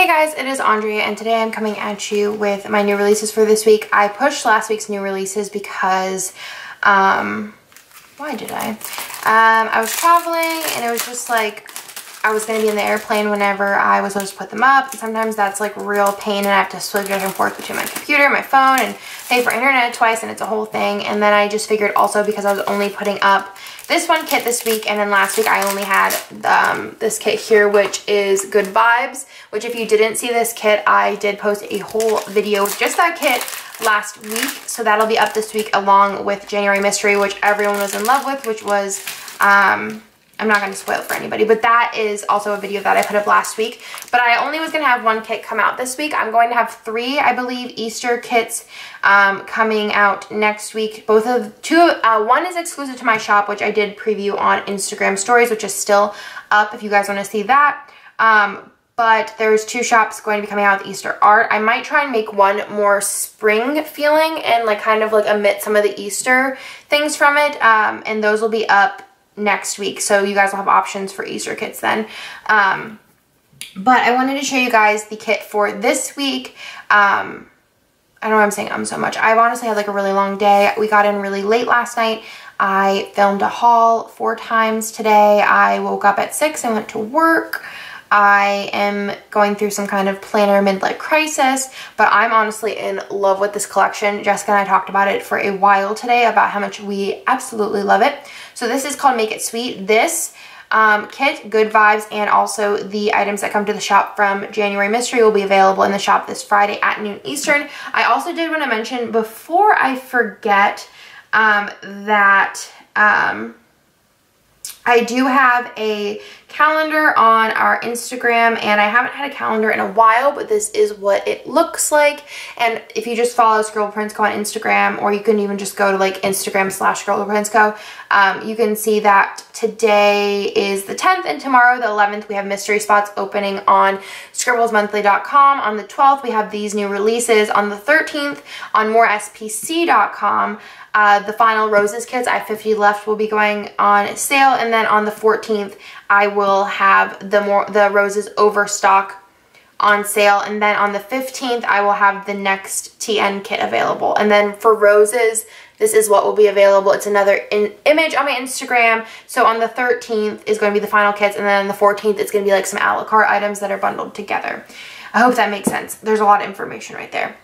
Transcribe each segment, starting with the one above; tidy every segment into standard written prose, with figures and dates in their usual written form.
Hey guys, it is Andrea and today I'm coming at you with my new releases for this week. I pushed last week's new releases because, why did I? I was traveling and it was just like, I was going to be in the airplane whenever I was supposed to put them up. And sometimes that's like real pain and I have to switch back and forth between my computer, my phone, and pay for internet twice and it's a whole thing. And then I just figured also because I was only putting up this one kit this week and then last week I only had this kit here, which is Good Vibes, which if you didn't see this kit, I did post a whole video with just that kit last week. So that'll be up this week along with January Mystery, which everyone was in love with, which was, I'm not going to spoil it for anybody, but that is also a video that I put up last week. But I only was going to have one kit come out this week. I'm going to have 3, I believe, Easter kits coming out next week. One is exclusive to my shop, which I did preview on Instagram stories, which is still up if you guys want to see that. But there's 2 shops going to be coming out with Easter art. I might try and make one more spring feeling and like kind of like omit some of the Easter things from it. And those will be up next week, so you guys will have options for Easter kits then. But I wanted to show you guys the kit for this week. I know I'm saying so much. I've honestly had like a really long day. We got in really late last night. I filmed a haul 4 times today. I woke up at 6 and went to work. I am going through some kind of planner midlife crisis, but I'm honestly in love with this collection. Jessica and I talked about it for a while today about how much we absolutely love it. So this is called Make It Sweet. This kit, Good Vibes, and also the items that come to the shop from January Mystery will be available in the shop this Friday at noon Eastern. I also did want to mention before I forget that I do have a calendar on our Instagram, and I haven't had a calendar in a while, but this is what it looks like. And if you just follow Scribble Prints Co on Instagram, or you can even just go to like Instagram/Scribble Prints Co, you can see that today is the 10th and tomorrow the 11th we have mystery spots opening on scribblesmonthly.com. On the 12th we have these new releases. On the 13th on MoreSPC.com the final roses kits, I have 50 left, will be going on sale. And then on the 14th I will have the roses overstock on sale. And then on the 15th I will have the next TN kit available. And then for roses, this is what will be available. It's another image on my Instagram. So on the 13th is going to be the final kits, and then on the 14th it's going to be like some a la carte items that are bundled together. I hope that makes sense. There's a lot of information right there.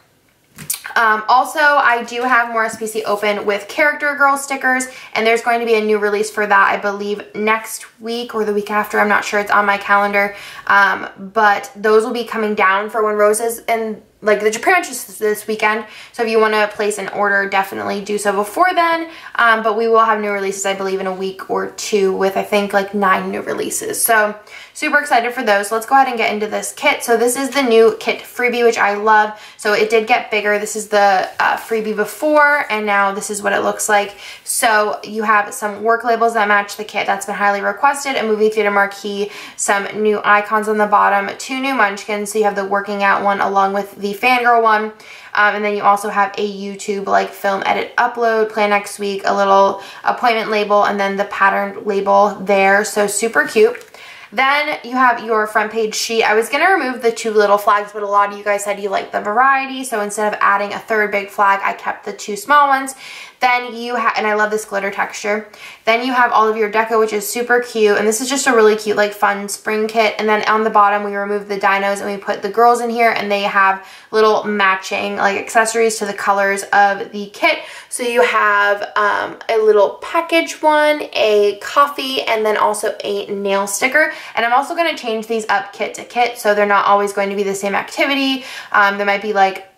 Also, I do have MoreSPC open with Character Girl stickers, and there's going to be a new release for that, I believe, next week or the week after. I'm not sure. It's on my calendar. But those will be coming down for when roses and like the Japan just this weekend. So if you want to place an order, definitely do so before then. But we will have new releases, I believe, in a week or 2 with, I think, like 9 new releases. So super excited for those. Let's go ahead and get into this kit. So this is the new kit freebie, which I love. So it did get bigger. This is the freebie before, and now this is what it looks like. So you have some work labels that match the kit. That's been highly requested. A movie theater marquee, some new icons on the bottom, 2 new munchkins. So you have the working out one along with the fangirl one, and then you also have a YouTube like film edit upload plan next week, a little appointment label, and then the patterned label there. So super cute. Then you have your front page sheet. I was going to remove the 2 little flags, but a lot of you guys said you like the variety, so instead of adding a 3rd big flag, I kept the 2 small ones. Then you have, and I love this glitter texture. Then you have all of your deco, which is super cute, and this is just a really cute, like, fun spring kit. And then on the bottom, we remove the dinos and we put the girls in here, and they have little matching, like, accessories to the colors of the kit. So you have a little package one, a coffee, and then also a nail sticker. And I'm also going to change these up kit to kit, so they're not always going to be the same activity. There might be, like,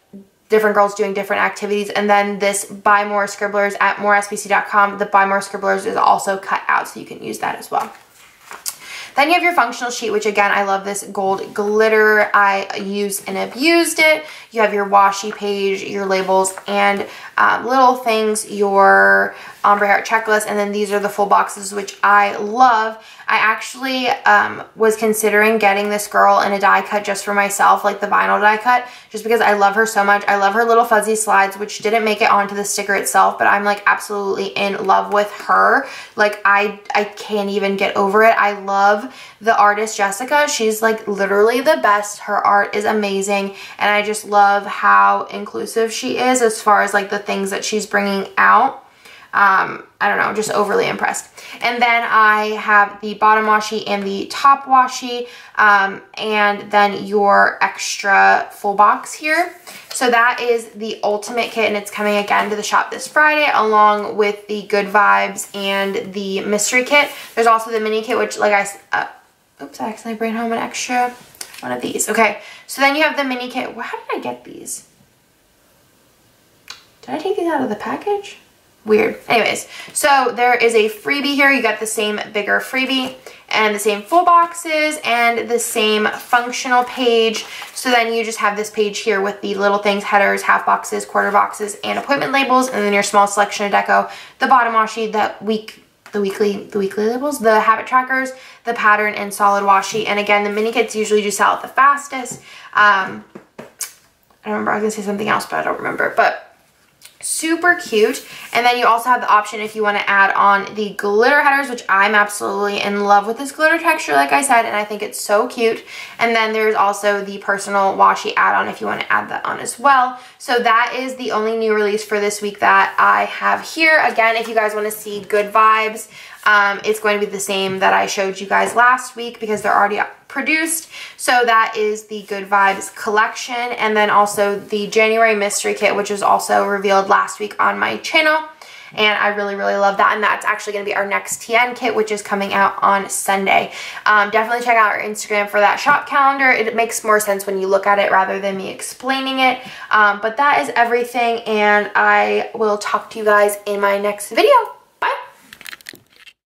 different girls doing different activities. And then this Buy More Scribblers at MoreSPC.com, the Buy More Scribblers is also cut out, so you can use that as well. Then you have your functional sheet, which again, I love this gold glitter. I use and have used it. You have your washi page, your labels, and little things, your ombre heart checklist, and then these are the full boxes, which I love. I actually was considering getting this girl in a die cut just for myself, like the vinyl die cut, just because I love her so much. I love her little fuzzy slides, which didn't make it onto the sticker itself, but I'm like absolutely in love with her. Like I can't even get over it. I love the artist Jessica. She's like literally the best. Her art is amazing, and I just love how inclusive she is as far as like the things that she's bringing out. I don't know, just overly impressed. And then I have the bottom washi and the top washi, and then your extra full box here. So that is the ultimate kit, and it's coming again to the shop this Friday along with the Good Vibes and the mystery kit. There's also the mini kit, which like oops, I accidentally brought home an extra one of these. Okay, so then you have the mini kit. How did I get these? Did I take these out of the package? Weird. Anyways, so there is a freebie here. You got the same bigger freebie and the same full boxes and the same functional page. So then you just have this page here with the little things, headers, half boxes, quarter boxes, and appointment labels, and then your small selection of deco, the bottom washi, the weekly labels, the habit trackers, the pattern, and solid washi. And again, the mini kits usually do sell at the fastest. I don't remember. I was gonna say something else, but I don't remember. But super cute. And then you also have the option if you want to add on the glitter headers, which I'm absolutely in love with this glitter texture, like I said, and I think it's so cute. And then there's also the personal washi add-on if you want to add that on as well. So that is the only new release for this week that I have here. Again, if you guys want to see Good Vibes, it's going to be the same that I showed you guys last week because they're already produced. So that is the Good Vibes collection, and then also the January mystery kit, which was also revealed last week on my channel, and I really love that. And that's actually going to be our next TN kit, which is coming out on Sunday. Definitely check out our Instagram for that shop calendar. It makes more sense when you look at it rather than me explaining it. But that is everything, and I will talk to you guys in my next video.